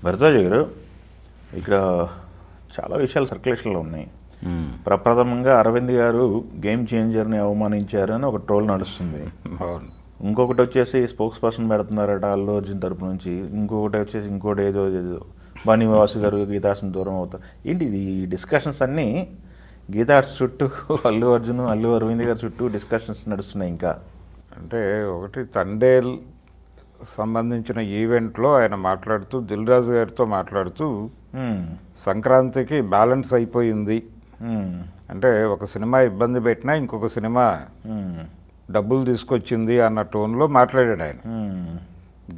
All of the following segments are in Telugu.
భరద్వాజ్ గారు, ఇక్కడ చాలా విషయాలు సర్క్యులేషన్లో ఉన్నాయి. ప్రప్రథమంగా అరవింద్ గారు గేమ్ చేంజర్ని అవమానించారు అని ఒక ట్రోల్ నడుస్తుంది. ఇంకొకటి వచ్చేసి స్పోక్స్ పర్సన్ పెడుతున్నారట అల్లు అర్జున్ తరపు నుంచి. ఇంకొకటి వచ్చేసి ఇంకోటి ఏదో బన్నీవాసు గారు గీతార్ట్స్ దూరం అవుతారు. ఏంటి ఈ డిస్కషన్స్ అన్నీ గీతార్ట్స్ చుట్టూ అల్లు అర్జున్ అల్లు అరవింద్ గారి చుట్టూ డిస్కషన్స్ నడుస్తున్నాయి. ఇంకా అంటే ఒకటి తండేల్ సంబంధించిన ఈవెంట్లో ఆయన మాట్లాడుతూ దిల్ రాజు గారితో మాట్లాడుతూ సంక్రాంతికి బ్యాలెన్స్ అయిపోయింది అంటే ఒక సినిమా ఇబ్బంది పెట్టినా ఇంకొక సినిమా డబ్బులు తీసుకొచ్చింది అన్న టోన్లో మాట్లాడాడు ఆయన.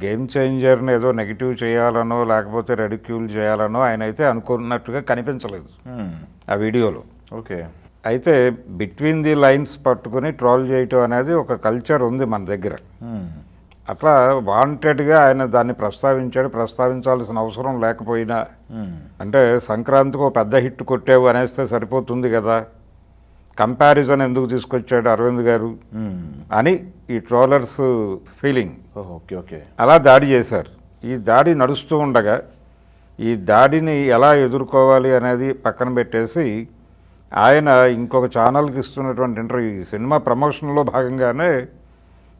గేమ్ చేంజర్ని ఏదో నెగిటివ్ చేయాలనో లేకపోతే రెడిక్యూల్ చేయాలనో ఆయన అయితే అనుకున్నట్టుగా కనిపించలేదు ఆ వీడియోలో. ఓకే, అయితే బిట్వీన్ ది లైన్స్ పట్టుకుని ట్రోల్ చేయటం అనేది ఒక కల్చర్ ఉంది మన దగ్గర. అట్లా వాంటెడ్గా ఆయన దాన్ని ప్రస్తావించాడు. ప్రస్తావించాల్సిన అవసరం లేకపోయినా అంటే సంక్రాంతికి ఒక పెద్ద హిట్ కొట్టావు అనేస్తే సరిపోతుంది కదా, కంపారిజన్ ఎందుకు తీసుకొచ్చాడు అరవింద్ గారు అని ఈ ట్రోలర్స్ ఫీలింగ్. ఓకే ఓకే, అలా దాడి చేశారు. ఈ దాడి నడుస్తూ ఉండగా ఈ దాడిని ఎలా ఎదుర్కోవాలి అనేది పక్కన పెట్టేసి ఆయన ఇంకొక ఛానల్కి ఇస్తున్నటువంటి ఇంటర్వ్యూ, ఈ సినిమా ప్రమోషన్లో భాగంగానే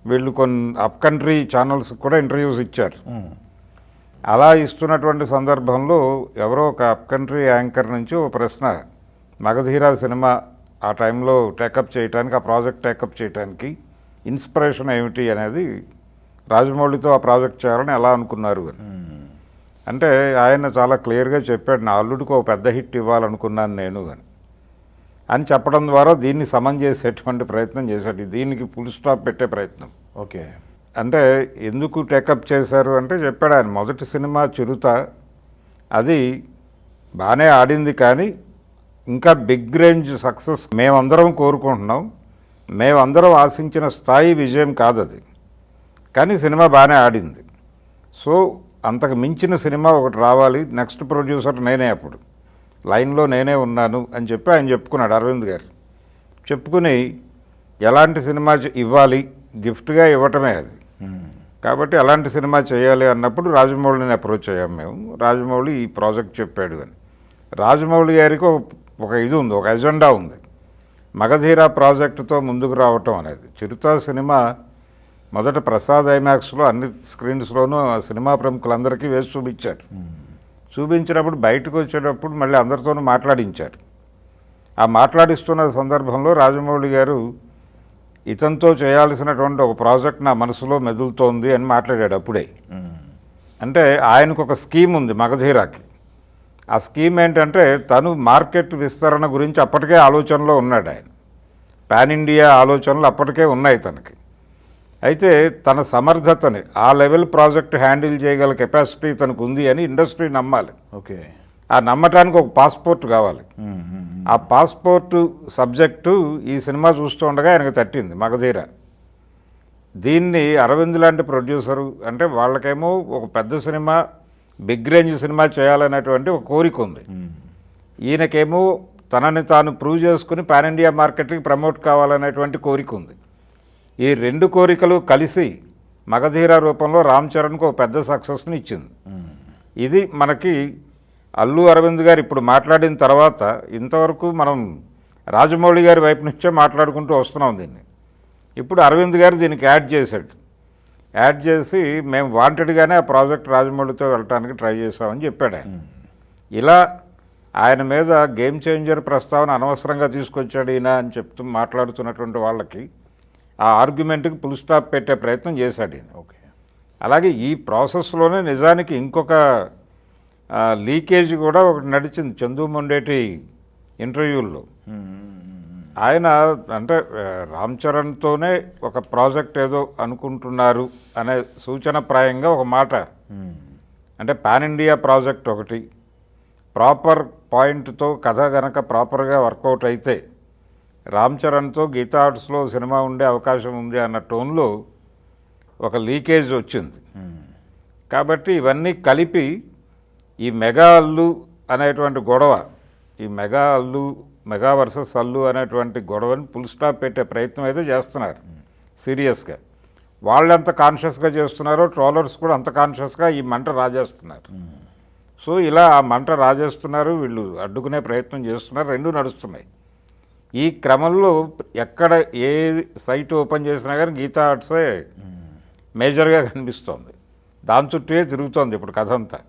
వీళ్ళు కొన్ని అప్ కంట్రీ ఛానల్స్కి కూడా ఇంటర్వ్యూస్ ఇచ్చారు. అలా ఇస్తున్నటువంటి సందర్భంలో ఎవరో ఒక అప్ కంట్రీ యాంకర్ నుంచి ఓ ప్రశ్న, మగధీరా సినిమా ఆ టైంలో టేకప్ చేయడానికి, ఆ ప్రాజెక్ట్ టేకప్ చేయడానికి ఇన్స్పిరేషన్ ఏమిటి అనేది, రాజమౌళితో ఆ ప్రాజెక్ట్ చేయాలని ఎలా అనుకున్నారు అని. అంటే ఆయన చాలా క్లియర్గా చెప్పాడు, నా అల్లుడికి ఒక పెద్ద హిట్ ఇవ్వాలనుకున్నాను నేను అని చెప్పడం ద్వారా దీన్ని సమం చేసేటువంటి ప్రయత్నం చేశాడు. దీనికి ఫుల్ స్టాప్ పెట్టే ప్రయత్నం. ఓకే, అంటే ఎందుకు టేకప్ చేశారు అంటే చెప్పాడు ఆయన, మొదటి సినిమా చిరుత అది బాగానే ఆడింది కానీ ఇంకా బిగ్ రేంజ్ సక్సెస్ మేమందరం కోరుకుంటున్నాం, మేమందరం ఆశించిన స్థాయి విజయం కాదు అది, కానీ సినిమా బాగానే ఆడింది. సో అంతకు మించిన సినిమా ఒకటి రావాలి, నెక్స్ట్ ప్రొడ్యూసర్ నేనే, అప్పుడు లైన్లో నేనే ఉన్నాను అని చెప్పి ఆయన చెప్పుకున్నాడు అరవింద్ గారు. చెప్పుకుని ఎలాంటి సినిమా ఇవ్వాలి, గిఫ్ట్గా ఇవ్వటమే అది, కాబట్టి ఎలాంటి సినిమా చేయాలి అన్నప్పుడు రాజమౌళిని అప్రోచ్ అయ్యాం మేము. రాజమౌళి ఈ ప్రాజెక్ట్ చెప్పాడు అని. రాజమౌళి గారికి ఒక ఇది ఉంది, ఒక ఎజెండా ఉంది, మగధీరా ప్రాజెక్టుతో ముందుకు రావటం అనేది. చిరుత సినిమా మొదట ప్రసాద్ ఐమాక్స్లో అన్ని స్క్రీన్స్లోనూ సినిమా ప్రముఖులందరికీ వేసి చూపించారు. చూపించినప్పుడు బయటకు వచ్చేటప్పుడు మళ్ళీ అందరితోనూ మాట్లాడించారు. ఆ మాట్లాడిస్తున్న సందర్భంలో రాజమౌళి గారు ఇతనితో చేయాల్సినటువంటి ఒక ప్రాజెక్ట్ నా మనసులో మెదులుతోంది అని మాట్లాడాడు అప్పుడే. అంటే ఆయనకు ఒక స్కీమ్ ఉంది మగధీరాకి. ఆ స్కీమ్ ఏంటంటే తను మార్కెట్ విస్తరణ గురించి అప్పటికే ఆలోచనలో ఉన్నాడు ఆయన. పాన్ ఇండియా ఆలోచనలు అప్పటికే ఉన్నాయి తనకి. అయితే తన సమర్థతని, ఆ లెవెల్ ప్రాజెక్ట్ హ్యాండిల్ చేయగల కెపాసిటీ తనకు ఉంది అని ఇండస్ట్రీ నమ్మాలి. ఓకే, ఆ నమ్మటానికి ఒక పాస్పోర్ట్ కావాలి. ఆ పాస్పోర్టు సబ్జెక్టు ఈ సినిమా చూస్తూ ఉండగా ఆయనకు తట్టింది మగధీర. దీన్ని అరవింద్ లాంటి ప్రొడ్యూసరు అంటే వాళ్ళకేమో ఒక పెద్ద సినిమా, బిగ్ రేంజ్ సినిమా చేయాలనేటువంటి ఒక కోరిక ఉంది. ఈయనకేమో తనని తాను ప్రూవ్ చేసుకుని పాన్ ఇండియా మార్కెట్కి ప్రమోట్ కావాలనేటువంటి కోరిక ఉంది. ఈ రెండు కోరికలు కలిసి మగధీర రూపంలో రామ్ చరణ్కు ఒక పెద్ద సక్సెస్ని ఇచ్చింది. ఇది మనకి అల్లు అరవింద్ గారు ఇప్పుడు మాట్లాడిన తర్వాత ఇంతవరకు మనం రాజమౌళి గారి వైపు నుంచే మాట్లాడుకుంటూ వస్తున్నాం దీన్ని. ఇప్పుడు అరవింద్ గారు దీనికి యాడ్ చేశాడు. యాడ్ చేసి మేము వాంటెడ్గానే ఆ ప్రాజెక్ట్ రాజమౌళితో వెళ్ళటానికి ట్రై చేసామని చెప్పాడు ఆయన. ఇలా ఆయన మీద గేమ్ చేంజర్ ప్రస్తావన అనవసరంగా తీసుకొచ్చాడు ఈయన అని చెప్తూ మాట్లాడుతున్నటువంటి వాళ్ళకి ఆ ఆర్గ్యుమెంట్కి ఫుల్ స్టాప్ పెట్టే ప్రయత్నం చేశాడు ఈయన. ఓకే, అలాగే ఈ ప్రాసెస్లోనే నిజానికి ఇంకొక లీకేజ్ కూడా ఒకటి నడిచింది చందు మొండేటి ఇంటర్వ్యూల్లో. ఆయన అంటే రామ్ చరణ్తోనే ఒక ప్రాజెక్ట్ ఏదో అనుకుంటున్నారు అనే సూచనప్రాయంగా ఒక మాట, అంటే పాన్ ఇండియా ప్రాజెక్ట్ ఒకటి ప్రాపర్ పాయింట్తో కథ గనక ప్రాపర్గా వర్కౌట్ అయితే రామ్ చరణ్తో గీతా ఆర్ట్స్లో సినిమా ఉండే అవకాశం ఉంది అన్న టోన్లో ఒక లీకేజ్ వచ్చింది. కాబట్టి ఇవన్నీ కలిపి ఈ మెగా అల్లు అనేటువంటి గొడవ, ఈ మెగా వర్సెస్ అల్లు అనేటువంటి గొడవని ఫుల్ స్టాప్ పెట్టే ప్రయత్నం అయితే చేస్తున్నారు సీరియస్గా. వాళ్ళు ఎంత కాన్షియస్గా చేస్తున్నారో ట్రోలర్స్ కూడా అంత కాన్షియస్గా ఈ మంట రాజేస్తున్నారు. సో ఇలా ఆ మంట రాజేస్తున్నారు, వీళ్ళు అడ్డుకునే ప్రయత్నం చేస్తున్నారు, రెండూ నడుస్తున్నాయి. ఈ క్రమంలో ఎక్కడ ఏ సైట్ ఓపెన్ చేసినా కానీ గీతా ఆర్ట్సే మేజర్గా కనిపిస్తోంది. దాని చుట్టే తిరుగుతోంది ఇప్పుడు కథ అంతా.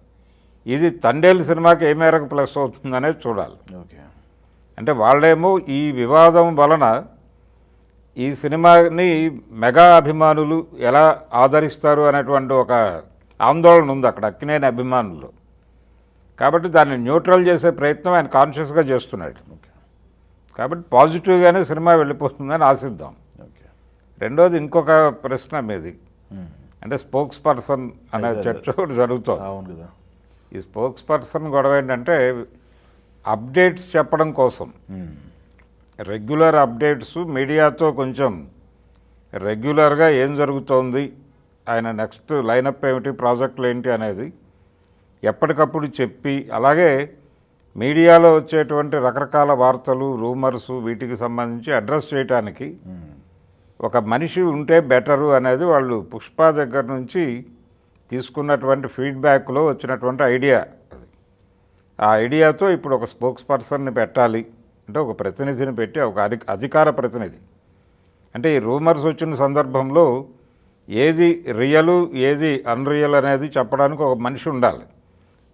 ఇది తండేలు సినిమాకి ఏ మేరకు ప్లస్ అవుతుందనేది చూడాలి. ఓకే. అంటే వాళ్ళేమో ఈ వివాదం వలన ఈ సినిమాని మెగా అభిమానులు ఎలా ఆదరిస్తారు అనేటువంటి ఒక ఆందోళన ఉంది అక్కడ అక్కినేని అభిమానులు. కాబట్టి దాన్ని న్యూట్రల్ చేసే ప్రయత్నం ఆయన కాన్షియస్గా చేస్తున్నాడు. ఓకే. కాబట్టి పాజిటివ్గానే సినిమా వెళ్ళిపోతుందని ఆశిద్దాం. ఓకే. రెండోది ఇంకొక ప్రశ్న మీది, అంటే స్పోక్స్ పర్సన్ అనే చర్చ ఒకటి జరుగుతుంది. అవును కదా. ఈ స్పోక్స్ పర్సన్ గొడవ ఏంటంటే అప్డేట్స్ చెప్పడం కోసం, రెగ్యులర్ అప్డేట్స్ మీడియాతో కొంచెం రెగ్యులర్గా ఏం జరుగుతోంది, ఆయన నెక్స్ట్ లైనప్ ఏమిటి, ప్రాజెక్టులు ఏంటి అనేది ఎప్పటికప్పుడు చెప్పి, అలాగే మీడియాలో వచ్చేటువంటి రకరకాల వార్తలు, రూమర్స్ వీటికి సంబంధించి అడ్రస్ చేయడానికి ఒక మనిషి ఉంటే బెటరు అనేది వాళ్ళు పుష్ప దగ్గర నుంచి తీసుకున్నటువంటి ఫీడ్బ్యాక్లో వచ్చినటువంటి ఐడియా. ఆ ఐడియాతో ఇప్పుడు ఒక స్పోక్స్ పర్సన్ని పెట్టాలి, అంటే ఒక ప్రతినిధిని పెట్టి, ఒక అధికార ప్రతినిధి. అంటే ఈ రూమర్స్ వచ్చిన సందర్భంలో ఏది రియలు ఏది అన్రియల్ అనేది చెప్పడానికి ఒక మనిషి ఉండాలి.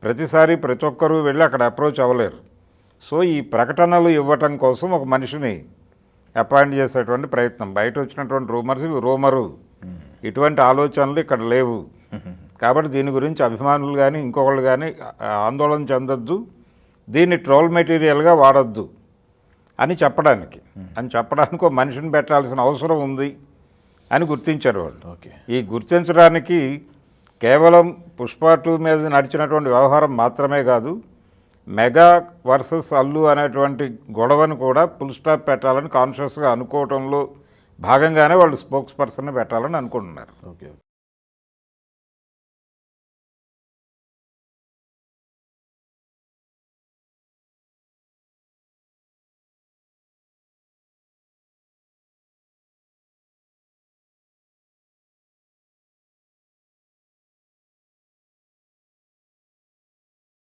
ప్రతిసారి ప్రతి ఒక్కరూ వెళ్ళి అక్కడ అప్రోచ్ అవ్వలేరు. సో ఈ ప్రకటనలు ఇవ్వటం కోసం ఒక మనిషిని అపాయింట్ చేసేటువంటి ప్రయత్నం. బయట వచ్చినటువంటి రూమర్స్ రూమరు, ఇటువంటి ఆలోచనలు ఇక్కడ లేవు. కాబట్టి దీని గురించి అభిమానులు కానీ ఇంకొకళ్ళు కానీ ఆందోళన చెందొద్దు, దీన్ని ట్రోల్ మెటీరియల్గా వాడొద్దు అని చెప్పడానికి ఒక మనిషిని పెట్టాల్సిన అవసరం ఉంది అని గుర్తించారు వాళ్ళు. ఓకే. ఈ గుర్తించడానికి కేవలం పుష్ప 2 మీద నడిచినటువంటి వ్యవహారం మాత్రమే కాదు, మెగా వర్సెస్ అల్లు అనేటువంటి గొడవను కూడా ఫుల్ స్టాప్ పెట్టాలని కాన్షియస్గా అనుకోవటంలో భాగంగానే వాళ్ళు స్పోక్స్ పర్సన్ని పెట్టాలని అనుకుంటున్నారు. ఓకే.